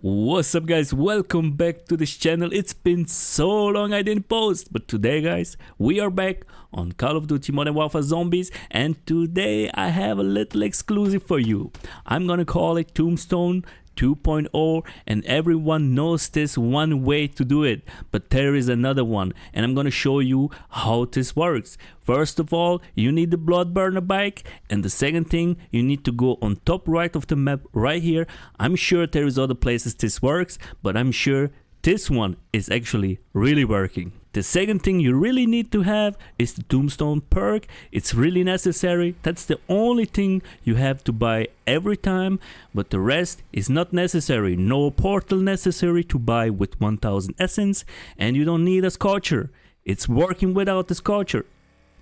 What's up guys, welcome back to this channel. It's been so long I didn't post, but today guys we are back on Call of Duty Modern Warfare Zombies, and today I have a little exclusive for you. I'm gonna call it Tombstone 2.0, and everyone knows this one way to do it, but there is another one and I'm gonna show you how this works. First of all, you need the blood burner bike, and the second thing, you need to go on top right of the map right here. I'm sure there is other places this works, but I'm sure this one is actually really working. The second thing you really need to have is the Tombstone perk. It's really necessary. That's the only thing you have to buy every time, but the rest is not necessary. No portal necessary to buy with 1000 essence, and you don't need a scorcher. It's working without the scorcher.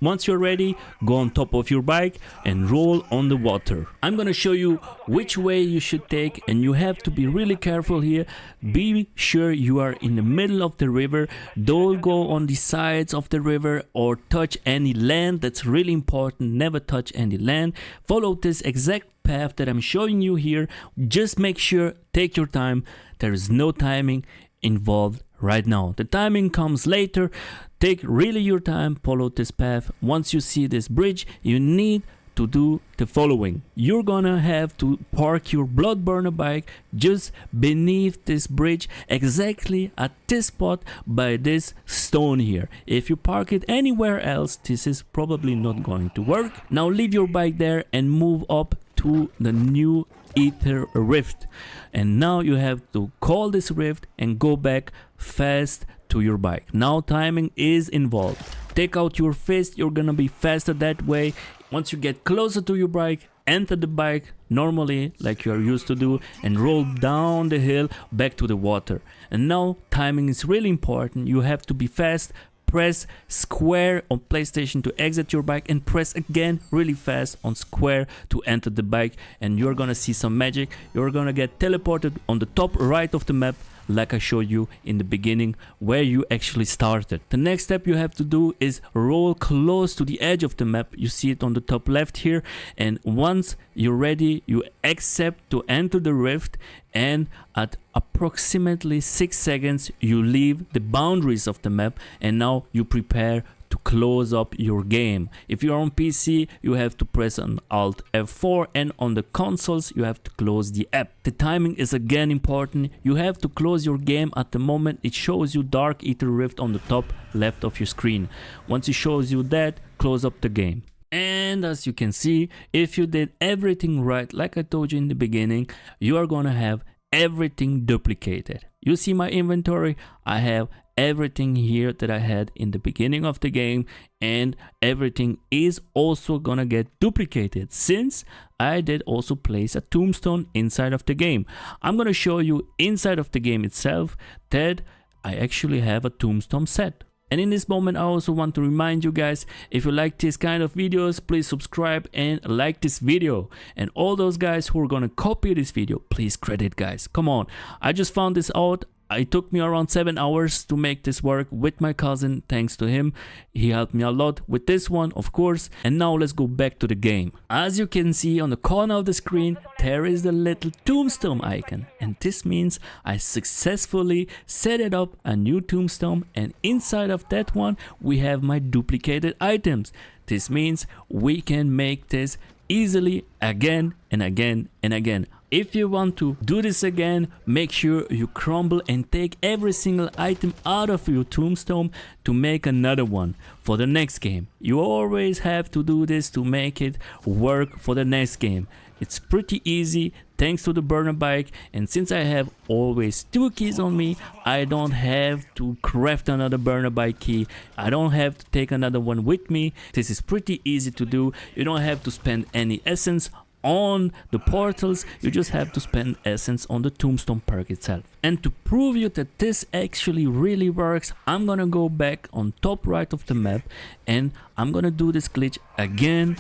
Once you're ready, go on top of your bike and roll on the water. I'm gonna show you which way you should take, and you have to be really careful here. Be sure you are in the middle of the river. Don't go on the sides of the river or touch any land. That's really important. Never touch any land. Follow this exact path that I'm showing you here. Just make sure, take your time. There is no timing involved right now. The timing comes later. Take really your time, follow this path. Once you see this bridge, you need to do the following. You're gonna have to park your blood burner bike just beneath this bridge, exactly at this spot by this stone here. If you park it anywhere else, this is probably not going to work. Now leave your bike there and move up to the new ether rift, and now you have to call this rift and go back fast to your bike. Now timing is involved. Take out your fist, you're gonna be faster that way. Once you get closer to your bike, enter the bike normally like you are used to do and roll down the hill back to the water. And now timing is really important. You have to be fast. Press square on PlayStation to exit your bike, and press again really fast on square to enter the bike, and you're gonna see some magic. You're gonna get teleported on the top right of the map like I showed you in the beginning where you actually started. The next step you have to do is roll close to the edge of the map. You see it on the top left here, and once you're ready you accept to enter the rift, and at approximately 6 seconds you leave the boundaries of the map, and now you prepare to close up your game. If you're on PC, you have to press on Alt F4, and on the consoles you have to close the app. The timing is again important. You have to close your game at the moment it shows you Dark Ether Rift on the top left of your screen. Once it shows you that, close up the game. And as you can see, if you did everything right like I told you in the beginning, you are gonna have everything duplicated. You see my inventory, I have everything here that I had in the beginning of the game, and everything is also gonna get duplicated since I did also place a tombstone inside of the game. I'm gonna show you inside of the game itself that I actually have a tombstone set. And in this moment I also want to remind you guys, if you like this kind of videos, please subscribe and like this video. And all those guys who are gonna copy this video, please credit guys, come on. I just found this out. It took me around 7 hours to make this work with my cousin. Thanks to him, he helped me a lot with this one, of course. And now let's go back to the game. As you can see on the corner of the screen, there is the little tombstone icon, and this means I successfully set it up a new tombstone, and inside of that one we have my duplicated items. This means we can make this easily again and again and again. If you want to do this again, make sure you crumble and take every single item out of your tombstone to make another one for the next game. You always have to do this to make it work for the next game. It's pretty easy thanks to the burner bike, and since I have always 2 keys on me, I don't have to craft another burner bike key. I don't have to take another one with me. This is pretty easy to do. You don't have to spend any essence on the portals, you just have to spend essence on the tombstone perk itself. And to prove you that this actually really works, I'm gonna go back on top right of the map, and I'm gonna do this glitch again,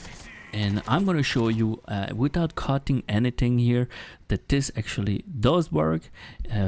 and I'm gonna show you without cutting anything here that this actually does work.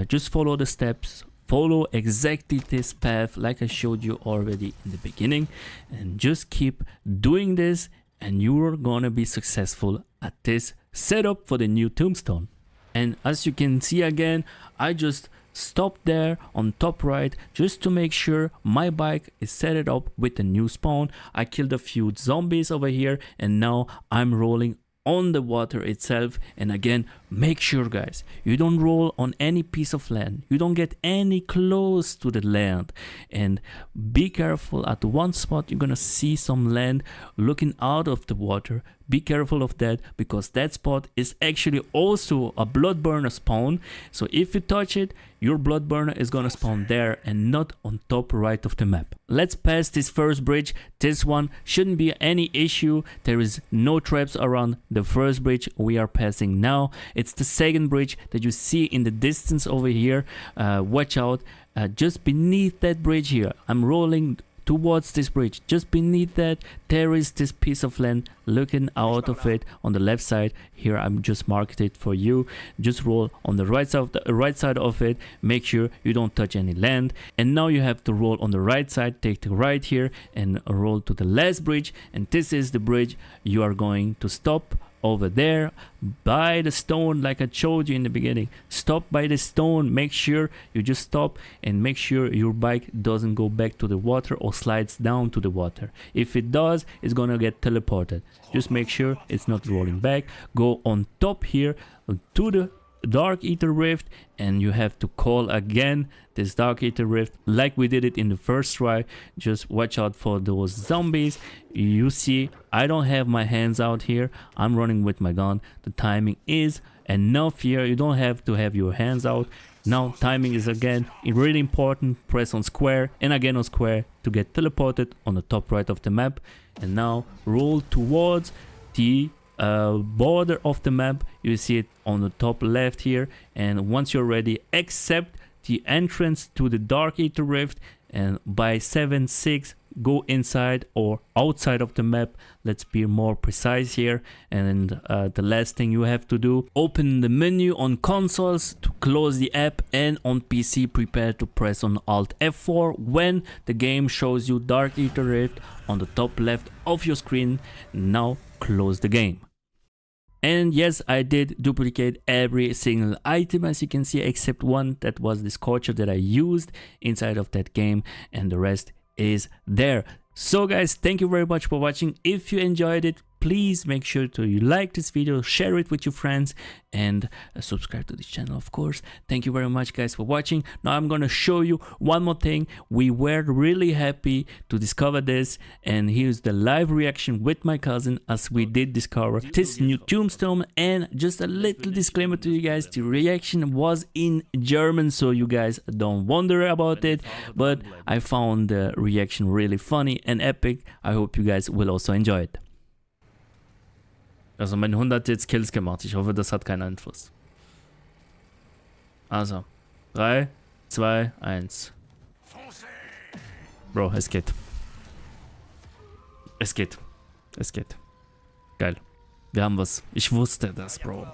Just follow the steps, follow exactly this path like I showed you already in the beginning, and just keep doing this and you're gonna be successful at this setup for the new tombstone. And as you can see again, I just stopped there on top right just to make sure my bike is set up with a new spawn. I killed a few zombies over here, and now I'm rolling on the water itself. And again, make sure guys, you don't roll on any piece of land, you don't get any close to the land, and be careful. At one spot you're gonna see some land looking out of the water. Be careful of that, because that spot is actually also a blood burner spawn. So if you touch it, your blood burner is gonna spawn there and not on top right of the map. Let's pass this first bridge. This one shouldn't be any issue. There is no traps around the first bridge we are passing now. It's the second bridge that you see in the distance over here. Watch out, just beneath that bridge here. I'm rolling towards this bridge. Just beneath that there is this piece of land looking out of it on the left side. Here I'm just marked it for you. Just roll on the right side of it. Make sure you don't touch any land. And now you have to roll on the right side. Take the right here and roll to the last bridge, and this is the bridge you are going to stop over there by the stone, like I showed you in the beginning. Stop by the stone. Make sure you just stop and make sure your bike doesn't go back to the water or slides down to the water. If it does, it's gonna get teleported. Just make sure it's not rolling back. Go on top here to the Dark Ether Rift, and you have to call again this Dark Ether Rift like we did it in the first try. Just watch out for those zombies. You see, I don't have my hands out here. I'm running with my gun. The timing is enough here. You don't have to have your hands out. Now timing is again really important. Press on square and again on square to get teleported on the top right of the map. And now roll towards the border of the map. You see it on the top left here, and once you're ready, accept the entrance to the Dark Ether Rift, and by 7-6 go inside or outside of the map. Let's be more precise here. And the last thing you have to do, open the menu on consoles to close the app, and on PC prepare to press on Alt F4 when the game shows you Dark Ether Rift on the top left of your screen. Now close the game. And yes, I did duplicate every single item, as you can see, except one. That was the scorcher that I used inside of that game, and the rest is there. So guys, thank you very much for watching. If you enjoyed it, please make sure to like this video, share it with your friends, and subscribe to this channel, of course. Thank you very much guys for watching. Now I'm gonna show you one more thing. We were really happy to discover this, and here's the live reaction with my cousin as we did discover this new tombstone. And just a little disclaimer to you guys, the reaction was in German, so you guys don't wonder about it, but I found the reaction really funny and epic. I hope you guys will also enjoy it. Also mein Hund hat jetzt Kills gemacht. Ich hoffe, das hat keinen Einfluss. Also, 3, 2, 1. Bro, es geht. Es geht. Es geht. Geil. Wir haben was. Ich wusste das, Bro.